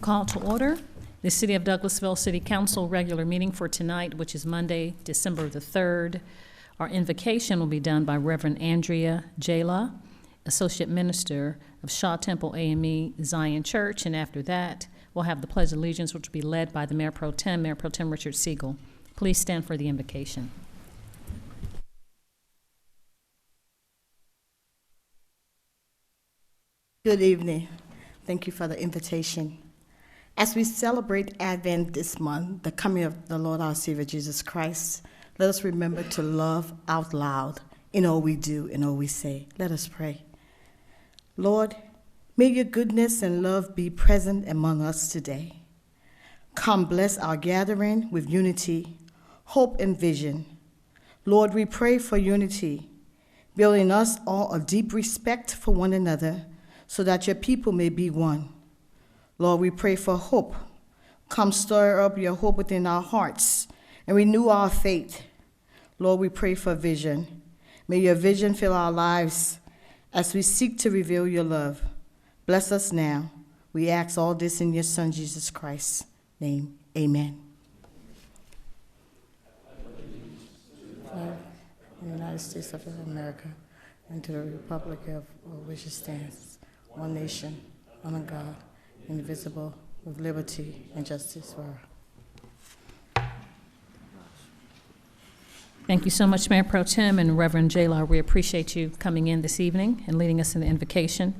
Call to order. The City of Douglasville City Council regular meeting for tonight, which is Monday, December the 3rd. Our invocation will be done by Reverend Andrea Jayla, Associate Minister of Shaw Temple AME Zion Church, and after that, we'll have the Pledge of Allegiance, which will be led by the Mayor Pro Tem Richard Siegel. Please stand for the invocation. Good evening. Thank you for the invitation. As we celebrate Advent this month, the coming of the Lord our Savior Jesus Christ, let us remember to love out loud in all we do and all we say. Let us pray. Lord, may your goodness and love be present among us today. Come bless our gathering with unity, hope, and vision. Lord, we pray for unity, building us all a deep respect for one another so that your people may be one. Lord, we pray for hope. Come stir up your hope within our hearts and renew our faith. Lord, we pray for vision. May your vision fill our lives as we seek to reveal your love. Bless us now. We ask all this in your Son, Jesus Christ's name. Amen. In the United States of America, and to the republic of which it stands, one nation, under God, indivisible, with liberty and justice for all. Thank you so much, Mayor Pro Tem and Reverend Jayla. We appreciate you coming in this evening and leading us in the invocation.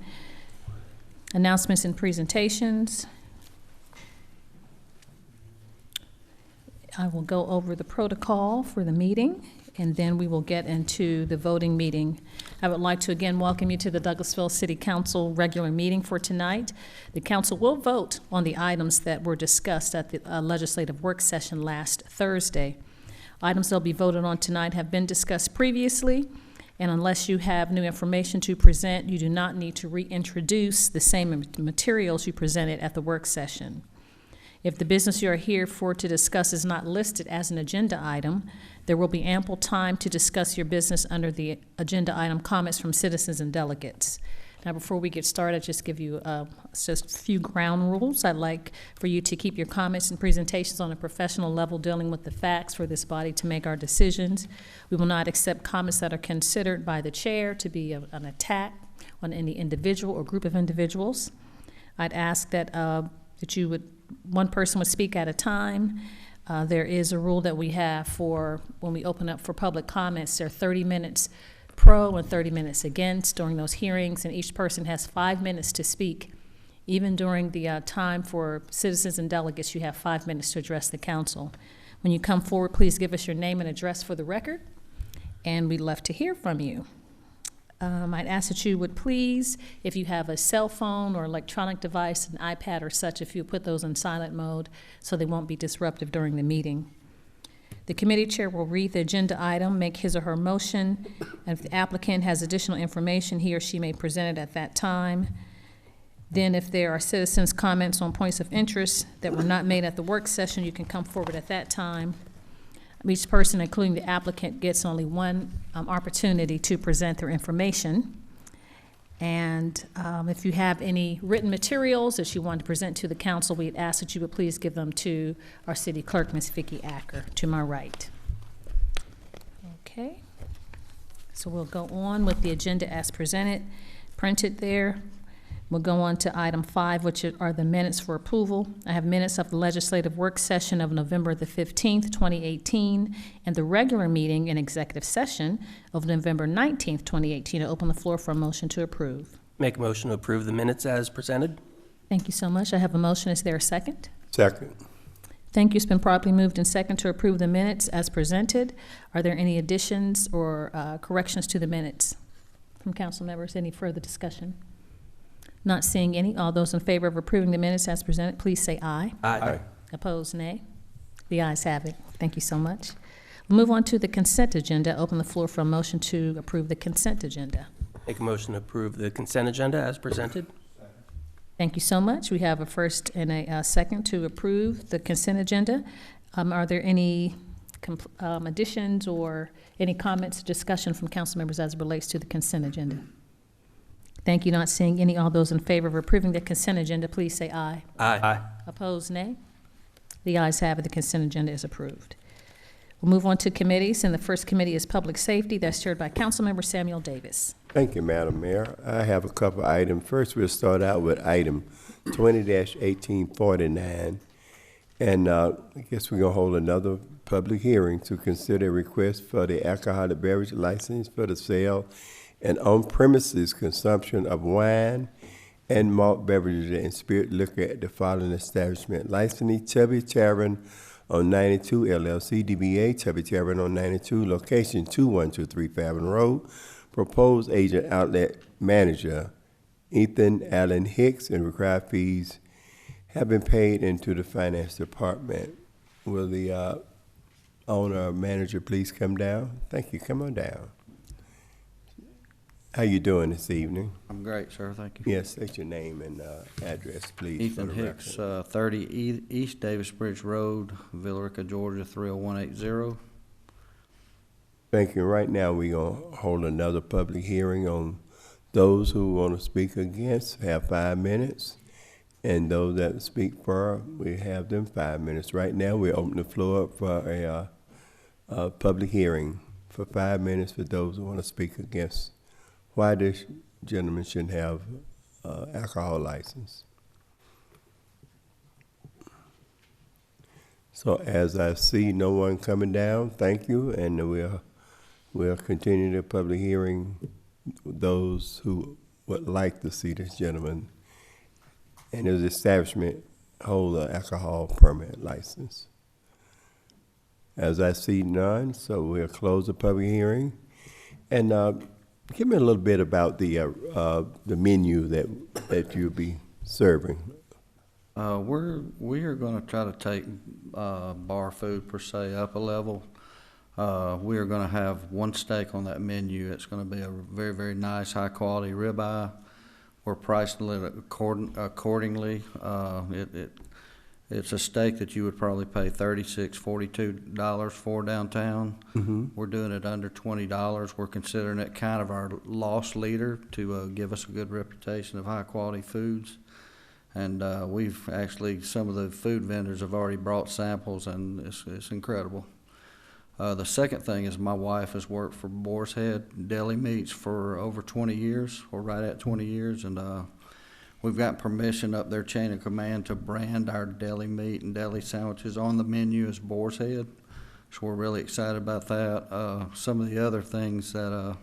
Announcements and presentations. I will go over the protocol for the meeting, and then we will get into the voting meeting. I would like to again welcome you to the Douglasville City Council regular meeting for tonight. The council will vote on the items that were discussed at the legislative work session last Thursday. Items that will be voted on tonight have been discussed previously, and unless you have new information to present, you do not need to reintroduce the same materials you presented at the work session. If the business you are here for to discuss is not listed as an agenda item, there will be ample time to discuss your business under the agenda item comments from citizens and delegates. Now, before we get started, I'll just give you just a few ground rules. I'd like for you to keep your comments and presentations on a professional level, dealing with the facts for this body to make our decisions. We will not accept comments that are considered by the chair to be an attack on any individual or group of individuals. I'd ask that one person would speak at a time. There is a rule that we have for when we open up for public comments. There are 30 minutes pro and 30 minutes against during those hearings, and each person has 5 minutes to speak. Even during the time for citizens and delegates, you have 5 minutes to address the council. When you come forward, please give us your name and address for the record, and we'd love to hear from you. I'd ask that you would please, if you have a cell phone or electronic device, an iPad or such, if you put those in silent mode so they won't be disruptive during the meeting. The committee chair will read the agenda item, make his or her motion, and if the applicant has additional information, he or she may present it at that time. Then if there are citizens' comments on points of interest that were not made at the work session, you can come forward at that time. Each person, including the applicant, gets only one opportunity to present their information. And if you have any written materials that you want to present to the council, we'd ask that you would please give them to our city clerk, Ms. Vicki Acker, to my right. Okay. So we'll go on with the agenda as presented, printed there. We'll go on to item 5, which are the minutes for approval. I have minutes of the legislative work session of November the 15th, 2018, and the regular meeting and executive session of November 19th, 2018. I open the floor for a motion to approve. Make a motion to approve the minutes as presented. Thank you so much. I have a motion. Is there a second? Second. Thank you. It's been properly moved and second to approve the minutes as presented. Are there any additions or corrections to the minutes from council members? Any further discussion? Not seeing any. All those in favor of approving the minutes as presented, please say aye. Aye. Opposed, nay. The ayes have it. Thank you so much. We'll move on to the consent agenda. Open the floor for a motion to approve the consent agenda. Make a motion to approve the consent agenda as presented. Thank you so much. We have a first and a second to approve the consent agenda. Are there any additions or any comments, discussion from council members as it relates to the consent agenda? Thank you. Not seeing any. All those in favor of approving the consent agenda, please say aye. Aye. Opposed, nay. The ayes have it. The consent agenda is approved. We'll move on to committees, and the first committee is Public Safety. That's chaired by Councilmember Samuel Davis. Thank you, Madam Mayor. I have a couple items. First, we'll start out with item 20-1849. And I guess we're going to hold another public hearing to consider a request for the alcoholic beverage license for the sale and on-premises consumption of wine and malt beverages and spirit liquor at the following establishment: Licensee Tubby Tavern on 92 LLC, DBA Tubby Tavern on 92, location 2123 Fairburn Road. Proposed agent outlet manager Ethan Allen Hicks, and required fees have been paid into the finance department. Will the owner or manager please come down? Thank you. Come on down. How you doing this evening? I'm great, sir. Thank you. Yes, state your name and address, please. Ethan Hicks, 30 East Davis Bridge Road, Villarica, Georgia, 30180. Thank you. Right now, we're going to hold another public hearing on those who want to speak against, have 5 minutes. And those that speak for, we have them 5 minutes. Right now, we open the floor up for a public hearing for 5 minutes for those who want to speak against why this gentleman shouldn't have alcohol license. So as I see no one coming down, thank you, and we'll continue the public hearing. Those who would like to see this gentleman and his establishment hold an alcohol permit license. As I see none, so we'll close the public hearing. And give me a little bit about the menu that you'll be serving. We are going to try to take bar food per se up a level. We are going to have one steak on that menu. It's going to be a very, very nice, high quality ribeye. We're pricing it accordingly. It's a steak that you would probably pay $36, $42 for downtown. Mm-hmm. We're doing it under $20. We're considering it kind of our loss leader to give us a good reputation of high quality foods. And we've actually, some of the food vendors have already brought samples, and it's incredible. The second thing is my wife has worked for Boar's Head Deli Meats for over 20 years, or right at 20 years, and we've got permission up their chain of command to brand our deli meat and deli sandwiches on the menu as Boar's Head. So we're really excited about that. Some of the other things that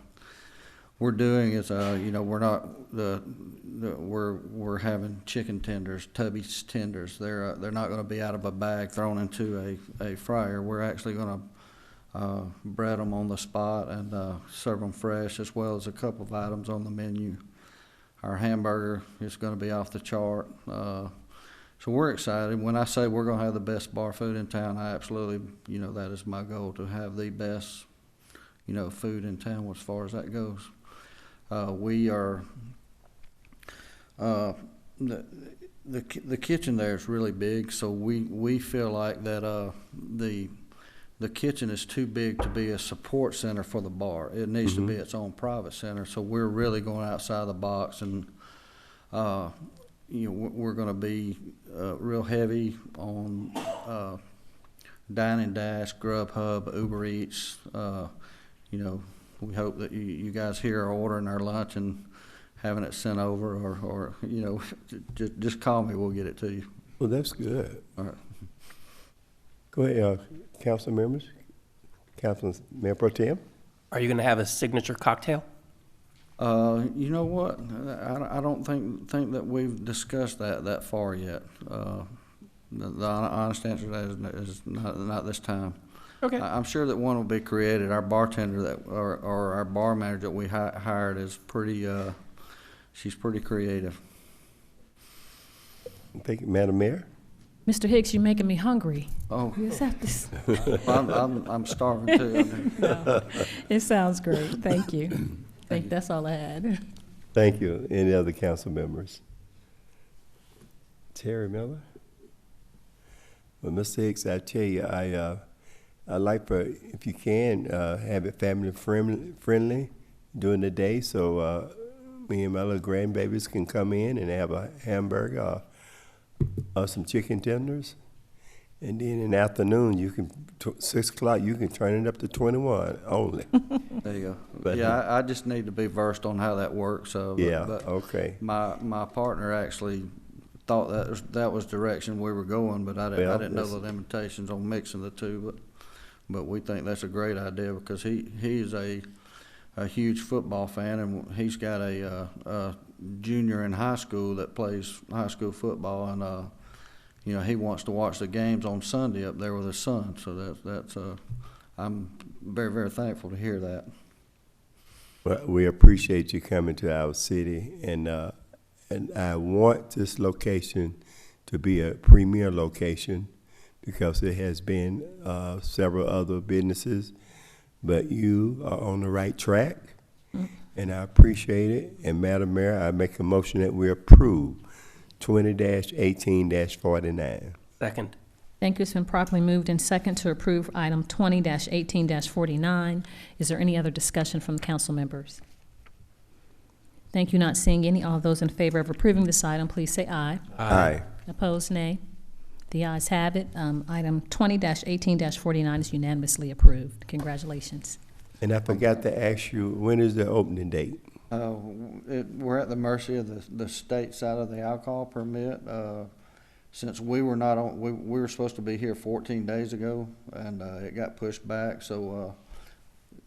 we're doing is, we're not we're having chicken tenders, Tubby's tenders. They're not going to be out of a bag thrown into a fryer. We're actually going to bread them on the spot and serve them fresh, as well as a couple of items on the menu. Our hamburger is going to be off the chart. So we're excited. When I say we're going to have the best bar food in town, I absolutely, that is my goal, to have the best, food in town as far as that goes. We are, the kitchen there is really big, so we feel like that the kitchen is too big to be a support center for the bar. It needs to be its own private center. So we're really going outside the box, and we're going to be real heavy on Dine and Dash, Grubhub, Uber Eats. We hope that you guys here are ordering our lunch and having it sent over, or just call me. We'll get it to you. Well, that's good. All right. Go ahead, council members. Council Mayor Pro Tem. Are you going to have a signature cocktail? You know what? I don't think that we've discussed that far yet. The honest answer to that is not this time. Okay. I'm sure that one will be created. Our bartender or our bar manager that we hired is pretty. She's pretty creative. Thank you, Madam Mayor. Mr. Hicks, you're making me hungry. Oh, You just have to I'm starving too. No, it sounds great. Thank you. That's all I had. Thank you. Any other council members? Terry Miller? Well, Mr. Hicks, I tell you, I like for, if you can, have it family friendly during the day. So me and my little grandbabies can come in and have a hamburger or some chicken tenders. And then in the afternoon, you can, 6 o'clock, you can turn it up to 21 only. There you go. But- Yeah, I just need to be versed on how that works, Yeah, but okay. my partner actually thought that was direction we were going, but I Well, didn't know the that's- limitations on mixing the two, but we think that's a great idea because he's a huge football fan, and he's got a junior in high school that plays high school football, and you know, he wants to watch the games on Sunday up there with his son, so that's I'm very, very thankful to hear that. Well, we appreciate you coming to our city, and I want this location to be a premier location because it has been several other businesses, but you are on the right track, and I appreciate it. And Madam Mayor, I make a motion that we approve 20-18-49. Second. Thank you. It's been properly moved and second to approve item 20-18-49. Is there any other discussion from the council members? Thank you. Not seeing any. All those in favor of approving this item, please say aye. Aye. Opposed, nay. The ayes have it. Item 20-18-49 is unanimously approved. Congratulations. And I forgot to ask you, when is the opening date? We're at the mercy of the state side of the alcohol permit. Since we were not on, we were supposed to be here 14 days ago, and it got pushed back. So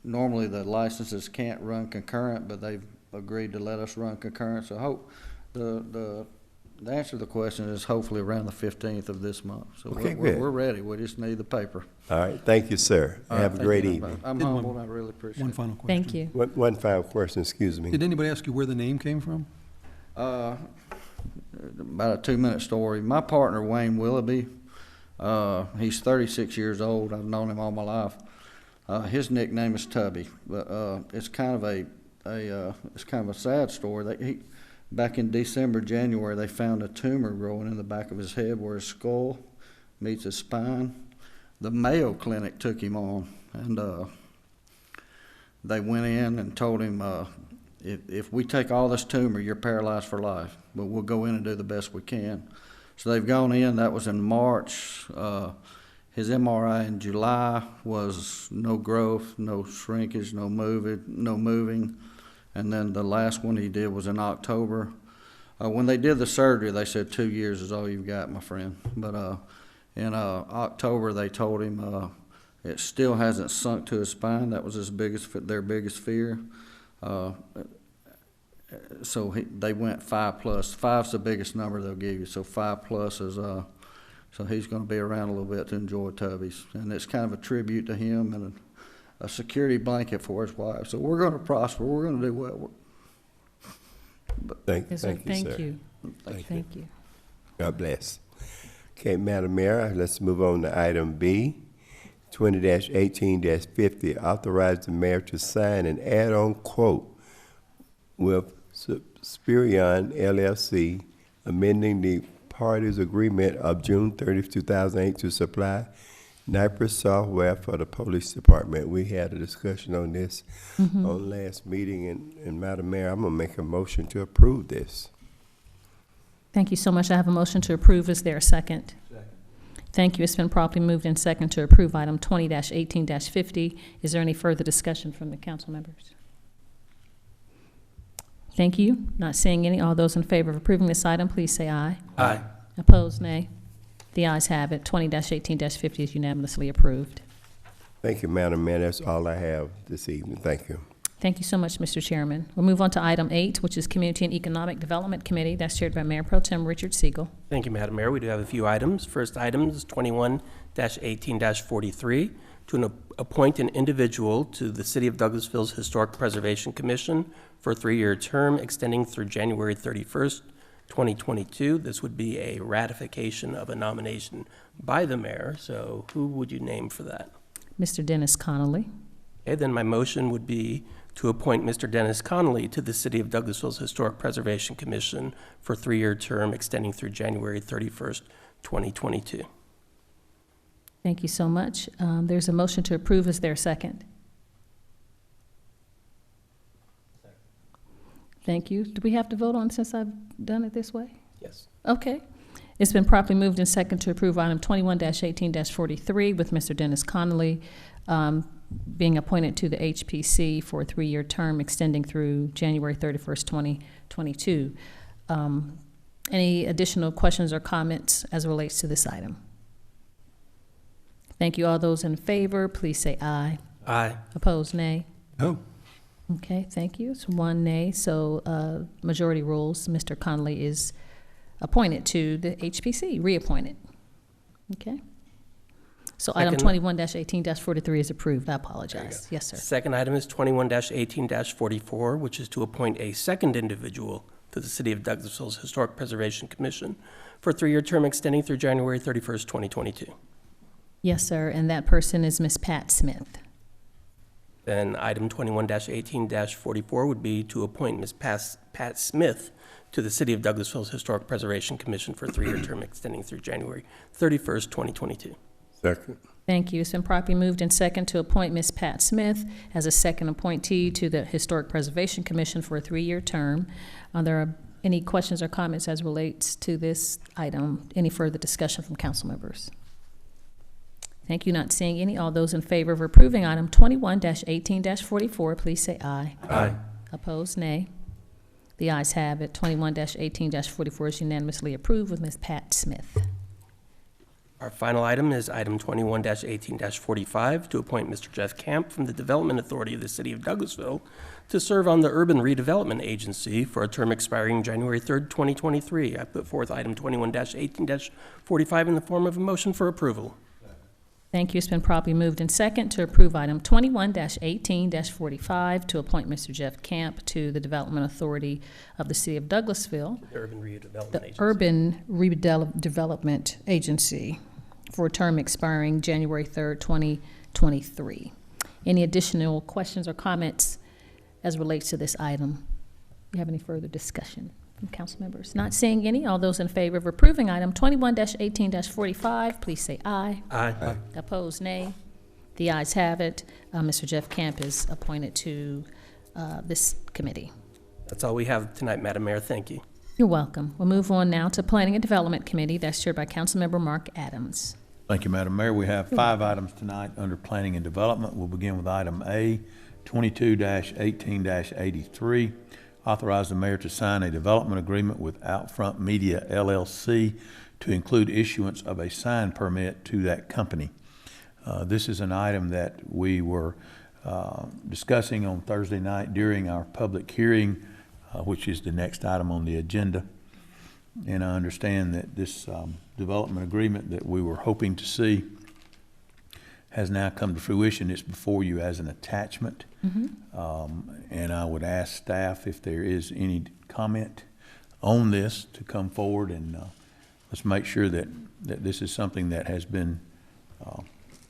normally the licenses can't run concurrent, but they've agreed to let us run concurrent. So hope the answer to the question is hopefully around the 15th of this month. So Okay, good. we're ready. We just need the paper. All right, thank you, sir. All right, Have a thank great you. evening. I'm Did one- humbled. I really appreciate One it. final question. Thank you. One final question, excuse me. Did anybody ask you where the name came from? About a 2-minute story. My partner, Wayne Willoughby, he's 36 years old. I've known him all my life. His nickname is Tubby, but it's kind of a sad story. Back in December, January, they found a tumor growing in the back of his head where his skull meets his spine. The Mayo Clinic took him on, and they went in and told him, if we take all this tumor, you're paralyzed for life, but we'll go in and do the best we can. So they've gone in. That was in March. His MRI in July was no growth, no shrinkage, no moving. And then the last one he did was in October. When they did the surgery, they said 2 years is all you've got, my friend. But in October, they told him it still hasn't sunk to his spine. That was their biggest fear. So they went 5+. 5's the biggest number they'll give you. So 5+ is so he's going to be around a little bit to enjoy Tubby's, and it's kind of a tribute to him and a security blanket for his wife. So we're going to prosper. We're going to do well. Thank Yes, sir. you, sir. Thank you. Thank you. God bless. Okay, Madam Mayor, let's move on to item B, 20-18-50. Authorize the mayor to sign an add-on quote with Spirion LLC, amending the parties' agreement of June 30th, 2008 to supply NIPER software for the police department. We had a discussion on this on last meeting, and Madam Mayor, I'm gonna make a motion to approve this. Thank you so much. I have a motion to approve. Is there a second? Second. Thank you. It's been properly moved and second to approve item 20-18-50. Is there any further discussion from the council members? Thank you. Not seeing any. All those in favor of approving this item, please say aye. Aye. Opposed, nay. The ayes have it. 20-18-50 is unanimously approved. Thank you, Madam Mayor. That's all I have this evening. Thank you. Thank you so much, Mr. Chairman. We'll move on to item 8, which is Community and Economic Development Committee. That's chaired by Mayor Pro Tem Richard Siegel. Thank you, Madam Mayor. We do have a few items. First item is 21-18-43, to appoint an individual to the City of Douglasville's Historic Preservation Commission for a 3-year term extending through January 31st, 2022. This would be a ratification of a nomination by the mayor. So who would you name for that? Mr. Dennis Connolly. Okay, then my motion would be to appoint Mr. Dennis Connolly to the City of Douglasville's Historic Preservation Commission for a 3-year term extending through January 31st, 2022. Thank you so much. There's a motion to approve. Is there a second? Thank you. Do we have to vote on since I've done it this way? Yes. Okay. It's been properly moved and second to approve item 21-18-43 with Mr. Dennis Connolly being appointed to the HPC for a 3-year term extending through January 31st, 2022. Any additional questions or comments as it relates to this item? Thank you. All those in favor, please say aye. Aye. Opposed, nay. No. Okay, thank you. It's 1 nay, so majority rules. Mr. Connolly is appointed to the HPC, reappointed. Okay. So item Second. 21-18-43 is approved. I apologize. Yes, sir. Second item is 21-18-44, which is to appoint a second individual to the City of Douglasville's Historic Preservation Commission for a 3-year term extending through January 31st, 2022. Yes, sir, and that person is Ms. Pat Smith. Then item 21-18-44 would be to appoint Ms. Pat Smith to the City of Douglasville's Historic Preservation Commission for a 3-year term extending through January 31st, 2022. Second. Thank you. It's been properly moved and second to appoint Ms. Pat Smith as a second appointee to the Historic Preservation Commission for a 3-year term. Are there any questions or comments as relates to this item? Any further discussion from council members? Thank you. Not seeing any. All those in favor of approving item 21-18-44, please say aye. Aye. Opposed, nay. The ayes have it. 21-18-44 is unanimously approved with Ms. Pat Smith. Our final item is item 21-18-45 to appoint Mr. Jeff Camp from the Development Authority of the City of Douglasville to serve on the Urban Redevelopment Agency for a term expiring January 3rd, 2023. I put forth item 21-18-45 in the form of a motion for approval. Thank you. It's been properly moved and second to approve item 21-18-45 to appoint Mr. Jeff Camp to the Development Authority of the City of Douglasville, The Urban Redevelopment the Agency. Urban Redevelopment Agency, for a term expiring January 3rd, 2023. Any additional questions or comments as relates to this item? Do you have any further discussion from council members? Not seeing any. All those in favor of approving item 21-18-45, please say aye. Aye. Opposed, nay. The ayes have it. Mr. Jeff Camp is appointed to this committee. That's all we have tonight, Madam Mayor. Thank you. You're welcome. We'll move on now to Planning and Development Committee. That's chaired by Councilmember Mark Adams. Thank you, Madam Mayor. We have 5 items tonight under Planning and Development. We'll begin with item A, 22-18-83. Authorize the mayor to sign a development agreement with Outfront Media LLC to include issuance of a sign permit to that company. This is an item that we were discussing on Thursday night during our public hearing, which is the next item on the agenda. And I understand that this development agreement that we were hoping to see has now come to fruition. It's before you as an attachment. And I would ask staff if there is any comment on this to come forward, and let's make sure that this is something that has been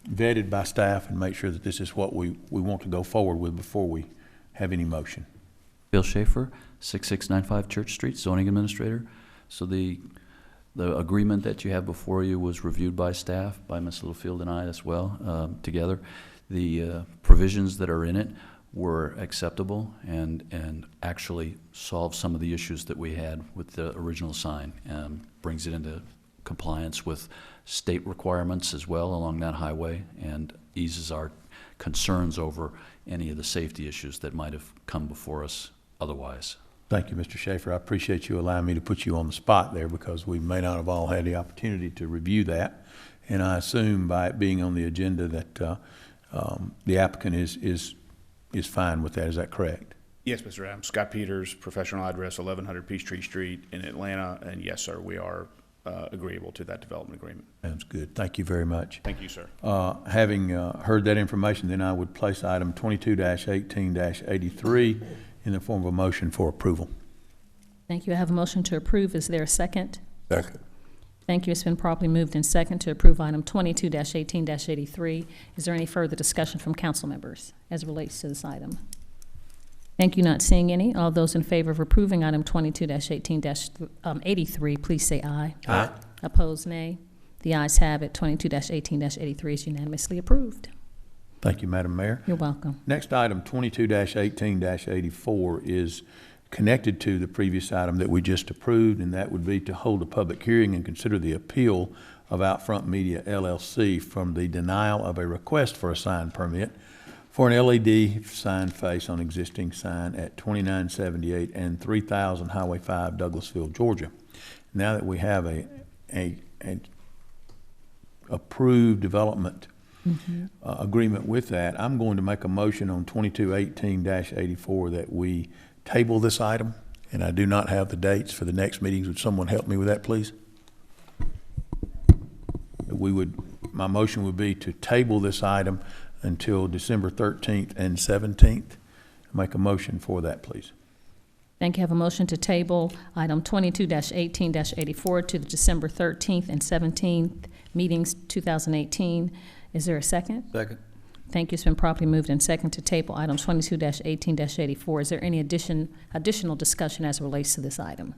vetted by staff, and make sure that this is what we want to go forward with before we have any motion. Bill Schaefer, 6695 Church Street, zoning administrator. So the agreement that you have before you was reviewed by staff, by Ms. Littlefield and I as well, together. The provisions that are in it were acceptable and actually solve some of the issues that we had with the original sign. Brings it into compliance with state requirements as well along that highway, and eases our concerns over any of the safety issues that might have come before us otherwise. Thank you, Mr. Schaefer. I appreciate you allowing me to put you on the spot there, because we may not have all had the opportunity to review that. And I assume by it being on the agenda that the applicant is fine with that. Is that correct? Yes, Mr. Adams. Scott Peters, professional address 1100 Peachtree Street in Atlanta. And yes, sir, we are agreeable to that development agreement. Sounds good. Thank you very much. Thank you, sir. Having heard that information, then I would place item 22-18-83 in the form of a motion for approval. Thank you. I have a motion to approve. Is there a second? Second. Thank you. It's been properly moved and second to approve item 22-18-83. Is there any further discussion from council members as it relates to this item? Thank you. Not seeing any. All those in favor of approving item 22-18-83, please say aye. Aye. Opposed, nay. The ayes have it. 22-18-83 is unanimously approved. Thank you, Madam Mayor. You're welcome. Next item, 22-18-84, is connected to the previous item that we just approved, and that would be to hold a public hearing and consider the appeal of Outfront Media LLC from the denial of a request for a sign permit for an LED sign face on existing sign at 2978 and 3000 Highway 5, Douglasville, Georgia. Now that we have a approved development agreement with that, I'm going to make a motion on 2218-84 that we table this item, and I do not have the dates for the next meetings. Would someone help me with that, please? My motion would be to table this item until December 13th and 17th. Make a motion for that, please. Thank you. I have a motion to table item 22-18-84 to the December 13th and 17th meetings 2018. Is there a second? Second. Thank you. It's been properly moved and second to table item 22-18-84. Is there any additional discussion as it relates to this item?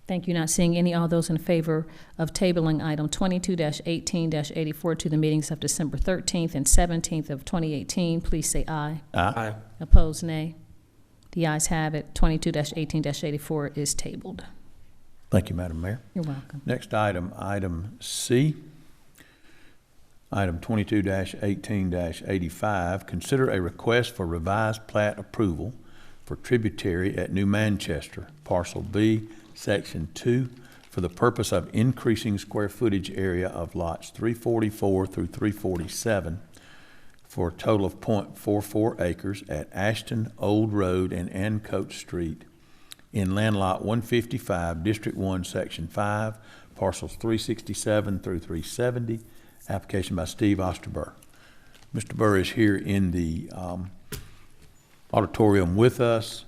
Thank you. Not seeing any. All those in favor of tabling item 22-18-84 to the meetings of December 13th and 17th of 2018, please say aye. Aye. Opposed, nay. The ayes have it. 22-18-84 is tabled. Thank you, Madam Mayor. You're welcome. Next item, item C. Item 22-18-85, consider a request for revised plat approval for tributary at New Manchester, Parcel B, Section 2, for the purpose of increasing square footage area of lots 344 through 347 for a total of .44 acres at Ashton Old Road and Ancoat Street in land lot 155, District 1, Section 5, parcels 367 through 370. Application by Steve Osterberg. Mr. Burr is here in the auditorium with us.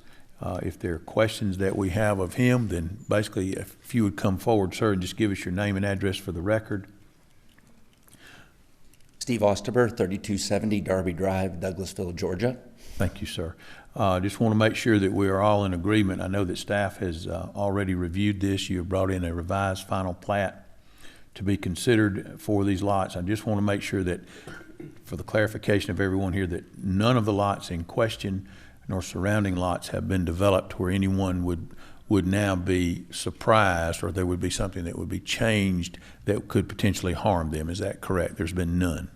If there are questions that we have of him, then basically if you would come forward, sir, and just give us your name and address for the record. Steve Osterberg, 3270 Darby Drive, Douglasville, Georgia. Thank you, sir. Just want to make sure that we are all in agreement. I know that staff has already reviewed this. You have brought in a revised final plat to be considered for these lots. I just want to make sure that, for the clarification of everyone here, that none of the lots in question nor surrounding lots have been developed where anyone would now be surprised, or there would be something that would be changed that could potentially harm them. Is that correct? There's been none.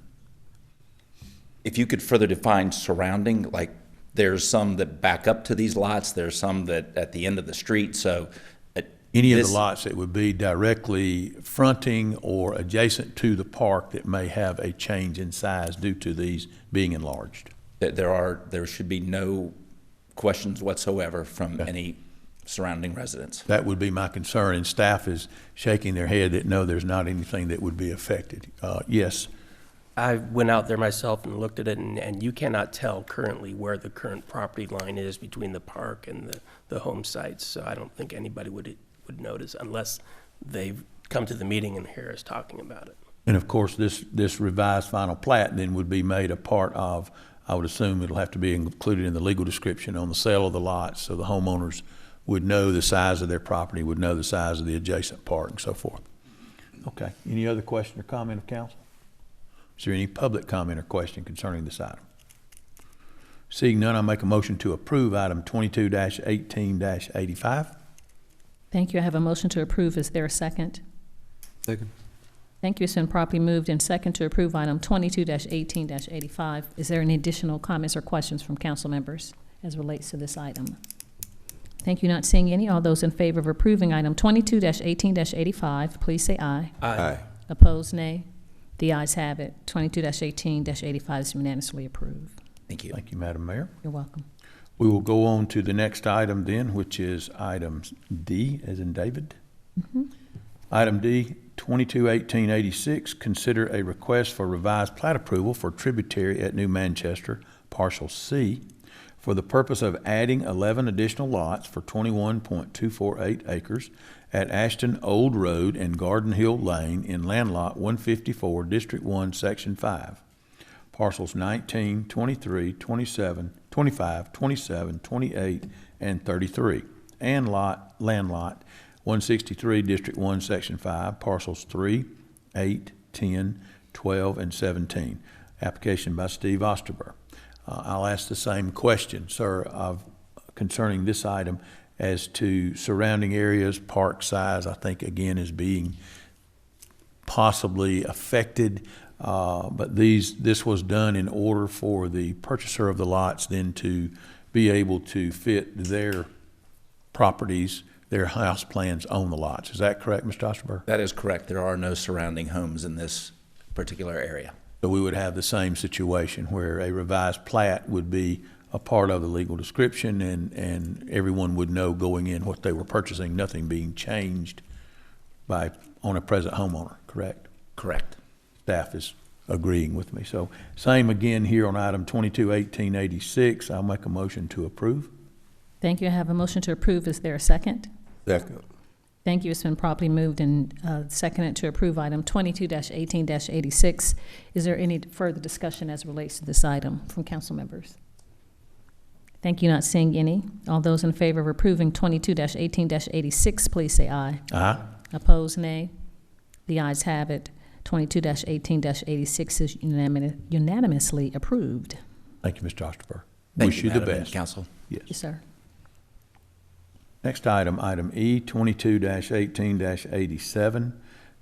If you could further define surrounding, like there's some that back up to these lots, there's some that at the end of the street, so any of the lots that would be directly fronting or adjacent to the park that may have a change in size due to these being enlarged. There should be no questions whatsoever from any surrounding residents. That would be my concern, and staff is shaking their head that no, there's not anything that would be affected. Yes. I went out there myself and looked at it, and you cannot tell currently where the current property line is between the park and the home sites. So I don't think anybody would notice unless they've come to the meeting and hear us talking about it. And of course, this revised final plat then would be made a part of, I would assume it'll have to be included in the legal description on the sale of the lots, so the homeowners would know the size of their property, would know the size of the adjacent park and so forth. Okay, any other question or comment of council? Is there any public comment or question concerning this item? Seeing none, I make a motion to approve item 22-18-85. Thank you. I have a motion to approve. Is there a second? Second. Thank you. It's been properly moved and second to approve item 22-18-85. Is there any additional comments or questions from council members as relates to this item? Thank you. Not seeing any. All those in favor of approving item 22-18-85, please say aye. Aye. Opposed, nay. The ayes have it. 22-18-85 is unanimously approved. Thank you. Thank you, Madam Mayor. You're welcome. We will go on to the next item then, which is item D, as in David. Item D, 22-18-86, consider a request for revised plat approval for tributary at New Manchester, Parcel C, for the purpose of adding 11 additional lots for 21.248 acres at Ashton Old Road and Garden Hill Lane in land lot 154, District 1, Section 5. Parcels 19, 23, 27, 25, 27, 28, and 33, and land lot 163, District 1, Section 5, parcels 3, 8, 10, 12, and 17. Application by Steve Osterberg. I'll ask the same question, sir. I've concerning this item as to surrounding areas, park size, I think again is being possibly affected. But this was done in order for the purchaser of the lots then to be able to fit their properties, their house plans on the lots. Is that correct, Mr. Osterberg? That is correct. There are no surrounding homes in this particular area. So we would have the same situation where a revised plat would be a part of the legal description and everyone would know going in what they were purchasing, nothing being changed on a present homeowner, correct? Correct. Staff is agreeing with me. So same again here on item 22-1886. I'll make a motion to approve. Thank you. I have a motion to approve. Is there a second? Second. Thank you. It's been properly moved and seconded to approve item 22-18-86. Is there any further discussion as it relates to this item from council members? Thank you. Not seeing any. All those in favor of approving 22-18-86, please say aye. Aye. Opposed, nay. The ayes have it. 22-18-86 is unanimously approved. Thank you, Mr. Osterberg. Thank Wish you the Madam best. Council. Yes. Yes, sir. Next item, item E, 22-18-87.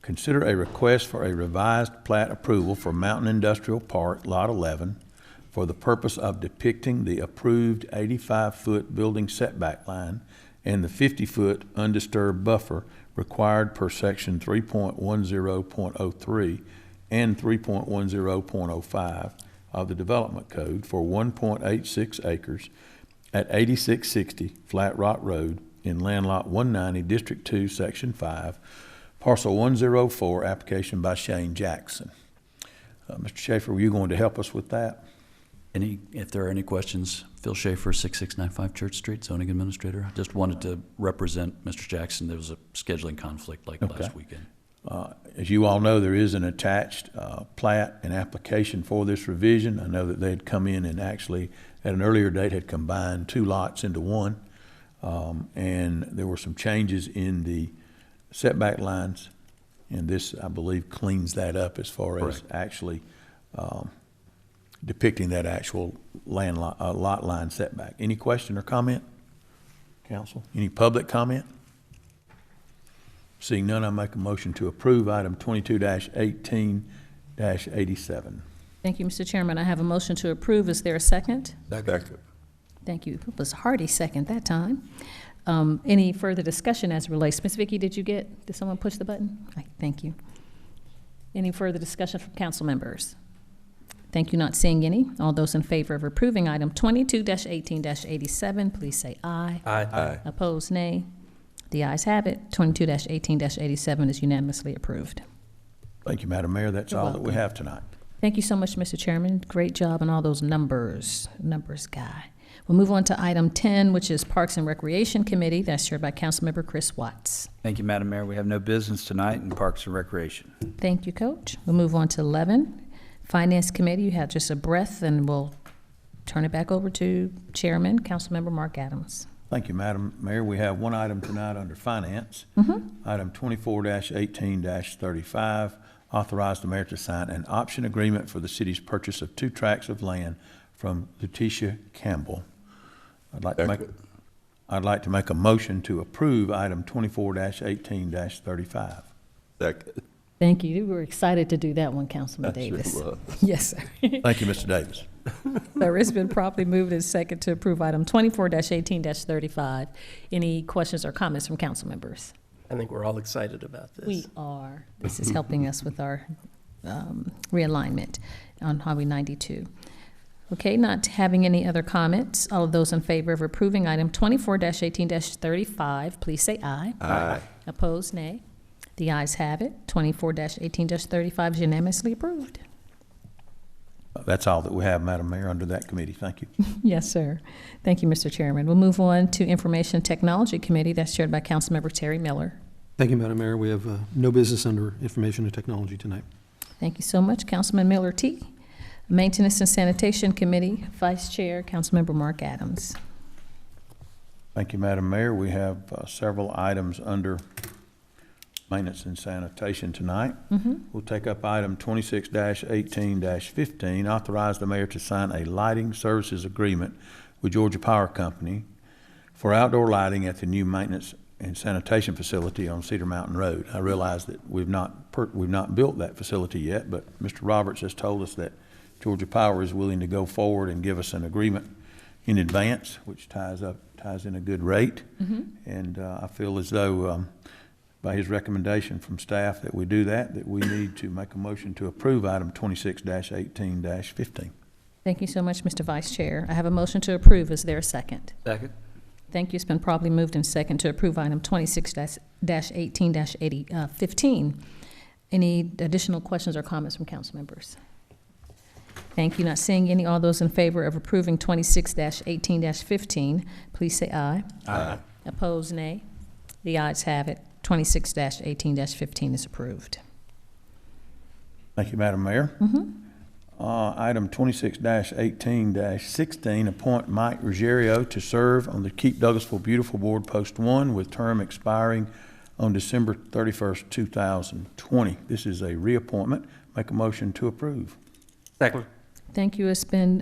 Consider a request for a revised plat approval for Mountain Industrial Park, Lot 11, for the purpose of depicting the approved 85-foot building setback line and the 50-foot undisturbed buffer required per section 3.10.03 and 3.10.05 of the Development Code for 1.86 acres at 8660 Flat Rock Road in Land Lot 190, District 2, Section 5, Parcel 104, application by Shane Jackson. Mr. Schaefer, were you going to help us with that? If there are any questions, Phil Schaefer, 6695 Church Street, zoning administrator. I just wanted to represent Mr. Jackson. There was a scheduling conflict last weekend. As you all know, there is an attached plat and application for this revision. I know that they had come in and actually, at an earlier date, had combined two lots into one. And there were some changes in the setback lines. And this, I believe, cleans that up as far as actually depicting that actual lot line setback. Any question or comment, council? Any public comment? Seeing none, I make a motion to approve item 22-18-87. Thank you, Mr. Chairman. I have a motion to approve. Is there a second? Second. Thank you. It was a hearty second that time. Any further discussion as it relates? Ms. Vicky, did someone push the button? Right, thank you. Any further discussion from council members? Thank you. Not seeing any. All those in favor of approving item 22-18-87, please say aye. Aye. Opposed, nay. The ayes have it. 22-18-87 is unanimously approved. Thank you, Madam Mayor. That's You're all that we welcome. have tonight. Thank you so much, Mr. Chairman. Great job on all those numbers guy. We'll move on to item 10, which is Parks and Recreation Committee. That's chaired by Councilmember Chris Watts. Thank you, Madam Mayor. We have no business tonight in Parks and Recreation. Thank you, Coach. We'll move on to 11, Finance Committee. You have just a breath, and we'll turn it back over to Chairman, Councilmember Mark Adams. Thank you, Madam Mayor. We have one item tonight under Finance. Item 24-18-35, authorize the mayor to sign an option agreement for the city's purchase of 2 tracts of land from Letitia Campbell. I'd like to make a motion to approve item 24-18-35. Second. Thank you. We were excited to do that one, Councilman Davis. Yes, sir. Thank you, Mr. Davis. So it's been properly moved and second to approve item 24-18-35. Any questions or comments from council members? I think we're all excited about this. We are. This is helping us with our realignment on Highway 92. Okay, not having any other comments, all of those in favor of approving item 24-18-35, please say aye. Aye. Opposed, nay. The ayes have it. 24-18-35 is unanimously approved. That's all that we have, Madam Mayor, under that committee. Thank you. Yes, sir. Thank you, Mr. Chairman. We'll move on to Information Technology Committee. That's chaired by Councilmember Terry Miller. Thank you, Madam Mayor. We have no business under Information and Technology tonight. Thank you so much, Councilman Miller T. Maintenance and Sanitation Committee, Vice Chair, Councilmember Mark Adams. Thank you, Madam Mayor. We have several items under Maintenance and Sanitation tonight. We'll take up item 26-18-15, authorize the mayor to sign a lighting services agreement with Georgia Power Company for outdoor lighting at the new maintenance and sanitation facility on Cedar Mountain Road. I realize that we've not built that facility yet, but Mr. Roberts has told us that Georgia Power is willing to go forward and give us an agreement in advance, which ties in a good rate. And I feel as though by his recommendation from staff that we do that we need to make a motion to approve item 26-18-15. Thank you so much, Mr. Vice Chair. I have a motion to approve. Is there a second? Second. Thank you. It's been properly moved and second to approve item 26-18-15. Any additional questions or comments from council members? Thank you. Not seeing any. All those in favor of approving 26-18-15, please say aye. Aye. Opposed, nay. The ayes have it. 26-18-15 is approved. Thank you, Madam Mayor. Item 26-18-16, appoint Mike Ruggiero to serve on the Keep Douglasville Beautiful Board, Post 1, with term expiring on December 31st, 2020. This is a reappointment. Make a motion to approve. Second. Thank you. It's been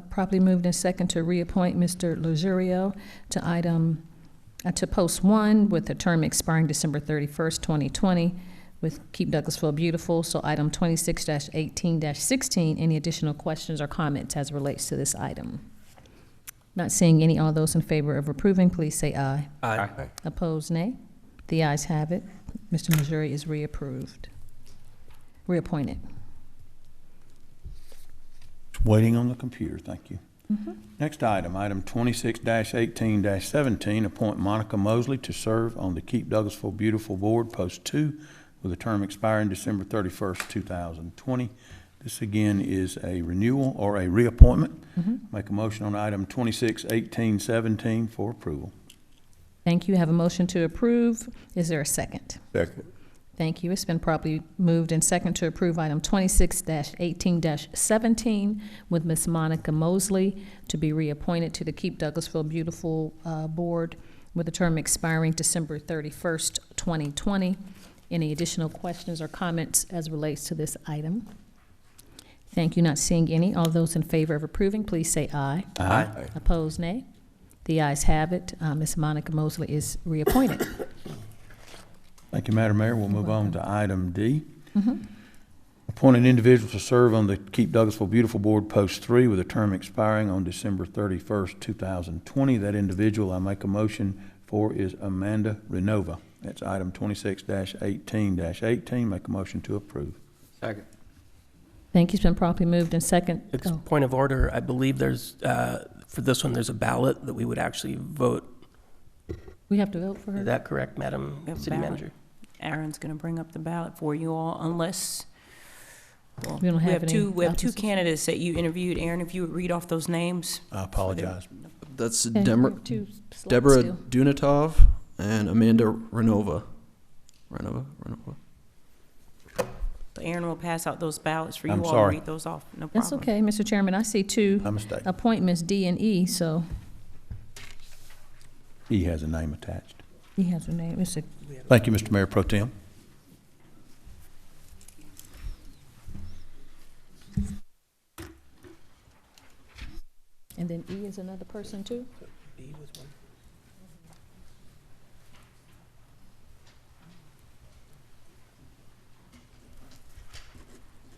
properly moved and second to reappoint Mr. Luxurio to Post 1 with a term expiring December 31st, 2020 with Keep Douglasville Beautiful. So item 26-18-16, any additional questions or comments as it relates to this item? Not seeing any. All those in favor of approving, please say aye. Aye. Opposed, nay. The ayes have it. Mr. Missouri is reappointed. Waiting on the computer, thank you. Next item, item 26-18-17, appoint Monica Mosley to serve on the Keep Douglasville Beautiful Board, Post 2, with a term expiring December 31st, 2020. This again is a renewal or a reappointment. Make a motion on item 26-18-17 for approval. Thank you. Have a motion to approve. Is there a second? Second. Thank you. It's been properly moved and second to approve item 26-18-17 with Ms. Monica Mosley to be reappointed to the Keep Douglasville Beautiful Board with a term expiring December 31st, 2020. Any additional questions or comments as relates to this item? Thank you. Not seeing any. All those in favor of approving, please say aye. Aye. Opposed, nay. The ayes have it. Ms. Monica Mosley is reappointed. Thank you, Madam Mayor. We'll move on to item D. Appoint an individual to serve on the Keep Douglasville Beautiful Board, Post 3, with a term expiring on December 31st, 2020. That individual I make a motion for is Amanda Renova. That's item 26-18-18. Make a motion to approve. Second. Thank you. It's been properly moved and second. It's point of order. I believe there's, for this one, there's a ballot that we would actually vote. We have to vote for her? Is that correct, Madam City Manager? Aaron's going to bring up the ballot for you all, unless, well, We don't have any we have two opposition. candidates that you interviewed. Aaron, if you would read off those names. I apologize. That's Okay, we have two slots Deborah still. Dunatov and Amanda Renova. So Aaron will pass out those ballots for you I'm all sorry. to read those off. No problem. That's okay, Mr. Chairman. I see two My mistake. appointments, D and E, so He has a name attached. he has a name. It's a, Thank you, Mr. Mayor Pro Tem. and then E is another person too?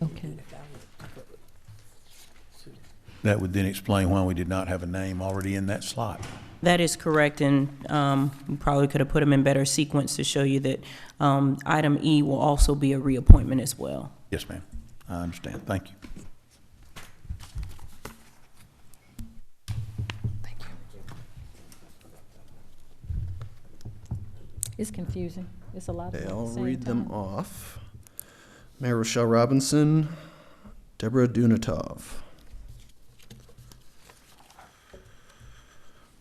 Okay. That would then explain why we did not have a name already in that slot. That is correct, and we probably could have put them in better sequence to show you that item E will also be a reappointment as well. Yes, ma'am. I understand. Thank you. Thank you. It's confusing. It's a lot of Okay, them at I'll the same read them time. off. Mayor Rochelle Robinson, Deborah Dunatov.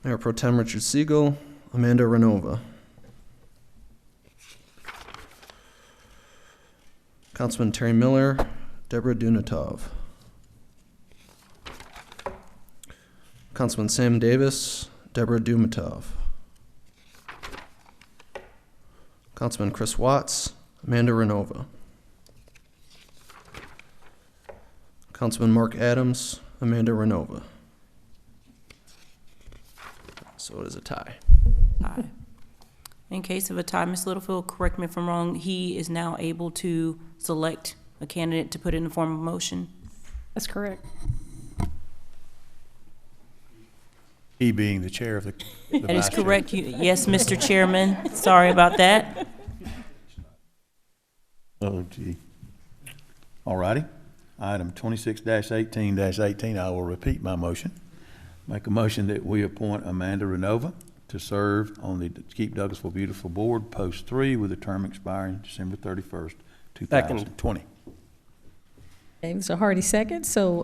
Mayor Pro Tem Richard Siegel, Amanda Renova. Councilman Terry Miller, Deborah Dunatov. Councilman Sam Davis, Deborah Dumatov. Councilman Chris Watts, Amanda Renova. Councilman Mark Adams, Amanda Renova. So it is a tie. Aye. In case of a tie, Ms. Littlefield, correct me if I'm wrong, he is now able to select a candidate to put in the form of motion? That's correct. He being the chair of the That is vice chair. correct. Yes, Mr. Chairman. Sorry about that. Oh, gee. All righty. Item 26-18-18, I will repeat my motion. Make a motion that we appoint Amanda Renova to serve on the Keep Douglasville Beautiful Board, Post 3, with a term expiring December 31st, 2020. Okay, Mr. Hardy, second. So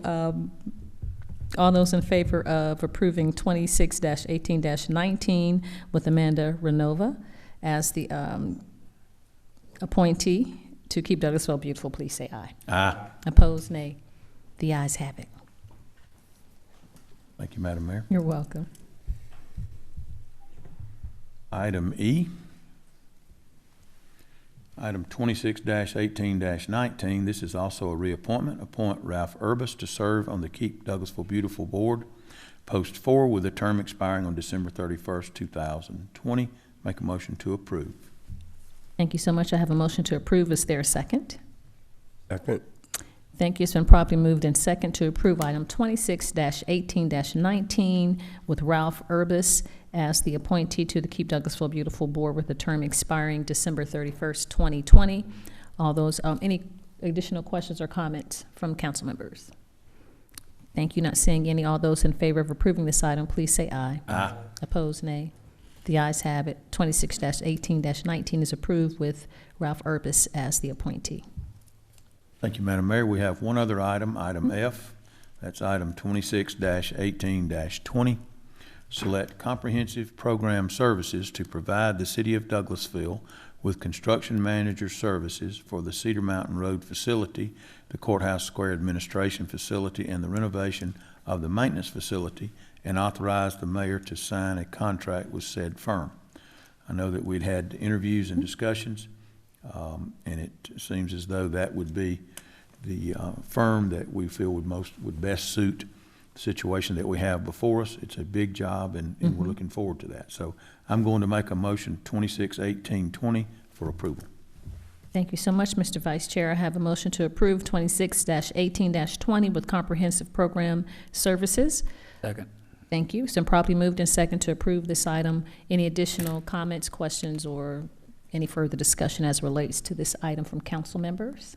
all those in favor of approving 26-18-19 with Amanda Renova as the appointee to Keep Douglasville Beautiful, please say aye. Aye. Opposed, nay. The ayes have it. Thank you, Madam Mayor. You're welcome. Item E. Item 26-18-19, this is also a reappointment. Appoint Ralph Urbis to serve on the Keep Douglasville Beautiful Board, Post 4, with a term expiring on December 31st, 2020. Make a motion to approve. Thank you so much. I have a motion to approve. Is there a second? Second. Thank you. It's been properly moved in second to approve item 26-18-19 with Ralph Urbis as the appointee to the Keep Douglasville Beautiful Board with a term expiring December 31st, 2020. All those, any additional questions or comments from council members? Thank you. Not seeing any. All those in favor of approving this item, please say aye. Aye. Opposed, nay. The ayes have it. 26-18-19 is approved with Ralph Urbis as the appointee. Thank you, Madam Mayor. We have one other item, item F. That's item 26-18-20. Select comprehensive program services to provide the City of Douglasville with construction manager services for the Cedar Mountain Road facility, the Courthouse Square Administration facility, and the renovation of the maintenance facility, and authorize the mayor to sign a contract with said firm. I know that we'd had interviews and discussions, and it seems as though that would be the firm that we feel would best suit the situation that we have before us. It's a big job, and we're looking forward to that. So I'm going to make a motion 26-18-20 for approval. Thank you so much, Mr. Vice Chair. I have a motion to approve 26-18-20 with comprehensive program services. Second. Thank you. It's been properly moved and second to approve this item. Any additional comments, questions, or any further discussion as relates to this item from council members?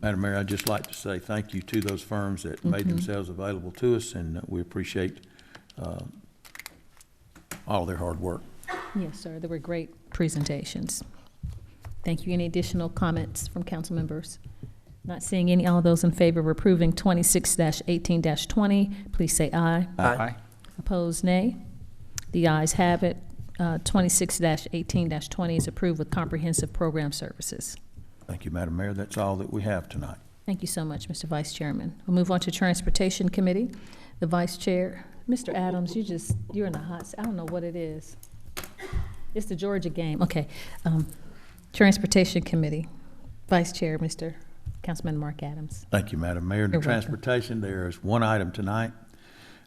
Madam Mayor, I'd just like to say thank you to those firms that made themselves available to us, and we appreciate all their hard work. Yes, sir. There were great presentations. Thank you. Any additional comments from council members? Not seeing any. All those in favor of approving 26-18-20, please say aye. Aye. Opposed, nay. The ayes have it. 26-18-20 is approved with comprehensive program services. Thank you, Madam Mayor. That's all that we have tonight. Thank you so much, Mr. Vice Chairman. We'll move on to Transportation Committee. The Vice Chair, Mr. Adams, you're in the hot seat. I don't know what it is. It's the Georgia game. Okay. Transportation Committee, Vice Chair, Mr. Councilman Mark Adams. Thank you, Madam Mayor. In You're transportation, there is one item tonight.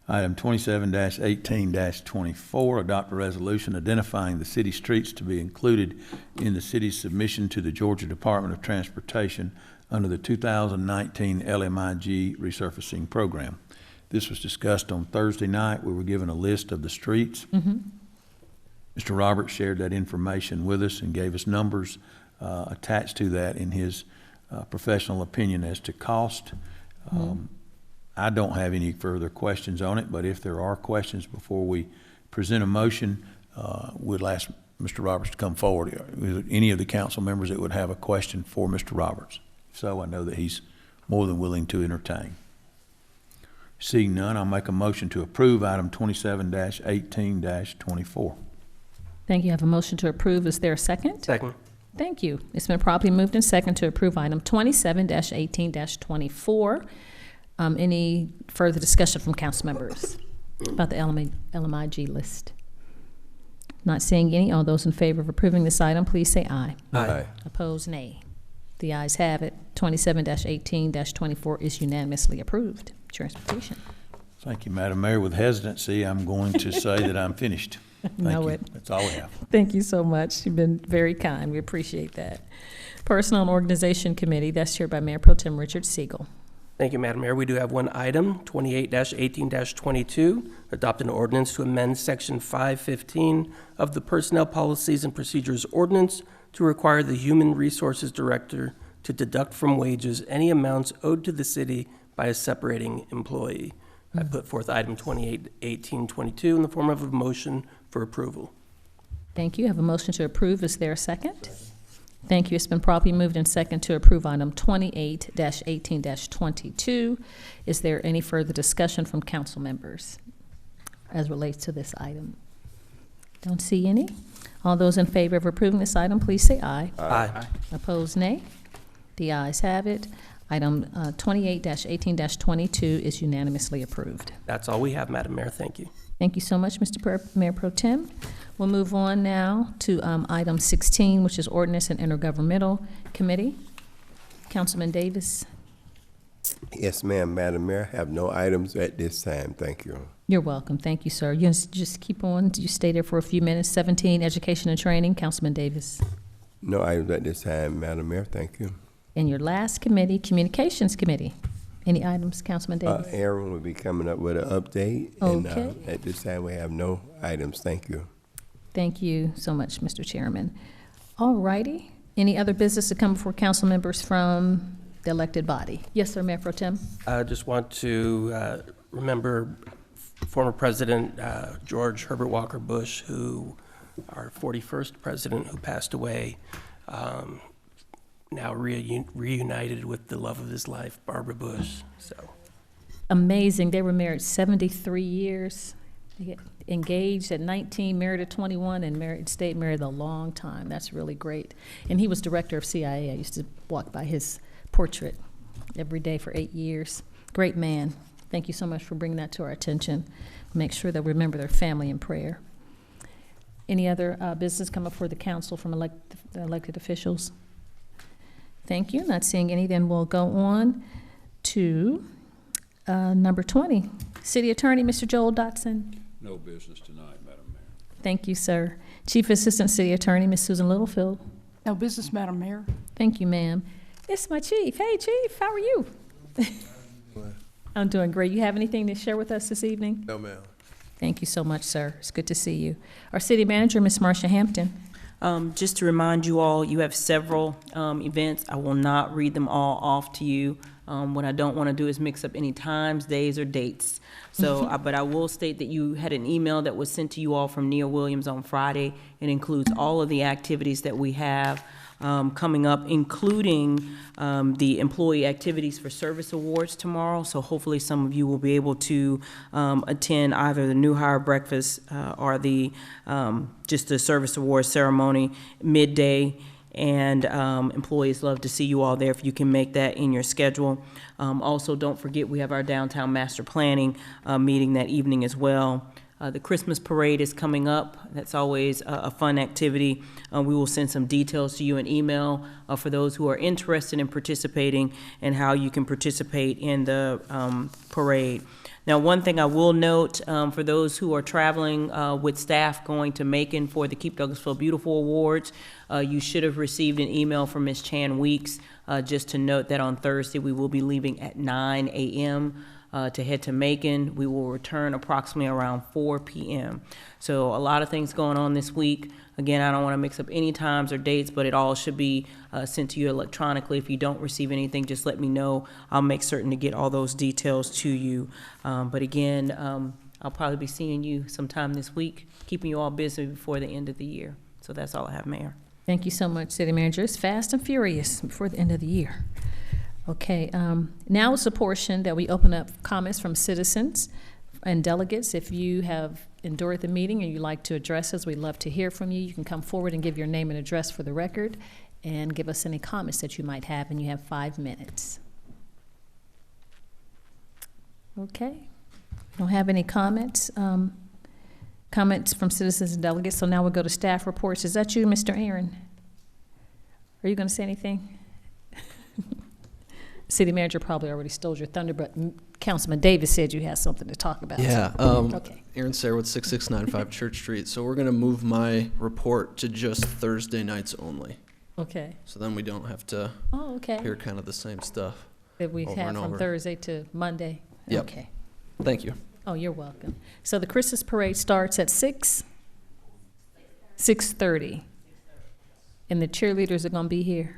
Item 27-18-24, adopt a resolution identifying the city streets to be included in the city's submission to the Georgia Department of Transportation under the 2019 LMIG resurfacing program. This was discussed on Thursday night. We were given a list of the streets. Mr. Roberts shared that information with us and gave us numbers attached to that in his professional opinion as to cost. I don't have any further questions on it, but if there are questions before we present a motion, we'll ask Mr. Roberts to come forward. Any of the council members that would have a question for Mr. Roberts. So I know that he's more than willing to entertain. Seeing none, I'll make a motion to approve item 27-18-24. Thank you. I have a motion to approve. Is there a second? Second. Thank you. It's been properly moved and second to approve item 27-18-24. Any further discussion from council members about the LMIG list? Not seeing any. All those in favor of approving this item, please say aye. Aye. Opposed, nay. The ayes have it. 27-18-24 is unanimously approved. Transportation. Thank you, Madam Mayor. With hesitancy, I'm going to say that I'm finished. Know Thank it. you. That's all we have. Thank you so much. You've been very kind. We appreciate that. Personnel and Organization Committee, that's chaired by Mayor Pro Tem Richard Siegel. Thank you, Madam Mayor. We do have one item, 28-18-22, adopt an ordinance to amend Section 515 of the Personnel Policies and Procedures Ordinance to require the Human Resources Director to deduct from wages any amounts owed to the city by a separating employee. I put forth item 28-18-22 in the form of a motion for approval. Thank you. I have a motion to approve. Is there a second? Thank you. It's been properly moved and second to approve item 28-18-22. Is there any further discussion from council members as relates to this item? Don't see any. All those in favor of approving this item, please say aye. Aye. Opposed, nay. The ayes have it. Item 28-18-22 is unanimously approved. That's all we have, Madam Mayor. Thank you. Thank you so much, Mayor Pro Tem. We'll move on now to item 16, which is Ordinance and Intergovernmental Committee. Councilman Davis. Yes, ma'am, Madam Mayor, have no items at this time. Thank you. You're welcome. Thank you, sir. You just keep on. You stay there for a few minutes. 17, Education and Training. Councilman Davis. No items at this time, Madam Mayor. Thank you. And your last committee, Communications Committee. Any items, Councilman Davis? Aaron will be coming up with an update. Okay. And at this time, we have no items. Thank you. Thank you so much, Mr. Chairman. All righty. Any other business to come before council members from the elected body? Yes, sir, Mayor Pro Tem. I just want to remember former President George Herbert Walker Bush, who, our 41st president, who passed away, now reunited with the love of his life, Barbara Bush. So Amazing. They were married 73 years. They get engaged at 19, married at 21, and stayed married a long time. That's really great. And he was director of CIA. I used to walk by his portrait every day for 8 years. Great man. Thank you so much for bringing that to our attention. Make sure that we remember their family in prayer. Any other business come before the council from elected officials? Thank you. Not seeing any, then we'll go on to number 20. City Attorney, Mr. Joel Dotson. No business tonight, Madam Mayor. Thank you, sir. Chief Assistant City Attorney, Ms. Susan Littlefield. No business, Madam Mayor. Thank you, ma'am. It's my chief. Hey, Chief, how are you? I'm doing great. You have anything to share with us this evening? No, ma'am. Thank you so much, sir. It's good to see you. Our city manager, Ms. Marcia Hampton. Just to remind you all, you have several events. I will not read them all off to you. What I don't want to do is mix up any times, days, or dates. So, but I will state that you had an email that was sent to you all from Neil Williams on Friday. It includes all of the activities that we have coming up, including the Employee Activities for Service Awards tomorrow. So hopefully some of you will be able to attend either the new hire breakfast or the just the service awards ceremony midday. And employees love to see you all there if you can make that in your schedule. Also, don't forget we have our downtown master planning meeting that evening as well. The Christmas parade is coming up. That's always a fun activity. We will send some details to you in email for those who are interested in participating and how you can participate in the parade. Now, one thing I will note, for those who are traveling with staff going to Macon for the Keep Douglasville Beautiful Awards, you should have received an email from Ms. Chan Weeks just to note that on Thursday we will be leaving at 9 a.m. To head to Macon. We will return approximately around 4 p.m. So a lot of things going on this week. Again, I don't want to mix up any times or dates, but it all should be sent to you electronically. If you don't receive anything, just let me know. I'll make certain to get all those details to you. But again, I'll probably be seeing you sometime this week, keeping you all busy before the end of the year. So that's all I have, Mayor. Thank you so much, City Manager. It's fast and furious before the end of the year. Okay, now is the portion that we open up comments from citizens and delegates. If you have endured the meeting and you'd like to address us, we'd love to hear from you. You can come forward and give your name and address for the record and give us any comments that you might have, and you have 5 minutes. Okay, don't have any comments. Comments from citizens and delegates, so now we'll go to staff reports. Is that you, Mr. Aaron? Are you going to say anything? City Manager probably already stole your thunder, but Councilman Davis said you had something to talk about. Yeah, Okay. Aaron Sayre with 6695 Church Street. So we're going to move my report to just Thursday nights only. Okay. So then we don't have to Oh, okay. hear kind of the same stuff. That we over have and from over. Thursday to Monday? Yep. Okay. Thank you. Oh, you're welcome. So the Christmas parade starts at 6:30. And the cheerleaders are gonna be here.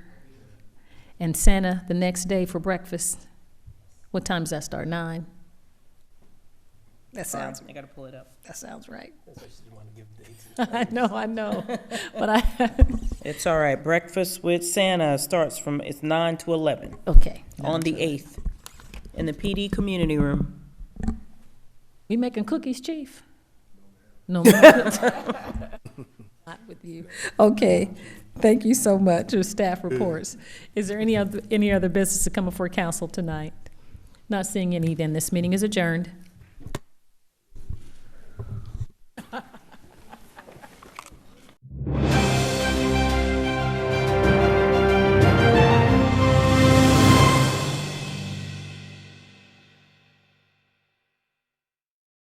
And Santa the next day for breakfast. What time does that start? 9? That sounds, I gotta pull it up. that sounds right. I know. But It's all right. Breakfast with Santa starts it's 9 to 11 okay. on the 8th in the PD Community Room. We making cookies, Chief? No more cookies. Not with you. Okay, thank you so much. Your staff reports. Is there any other business to come before council tonight? Not seeing any, then this meeting is adjourned.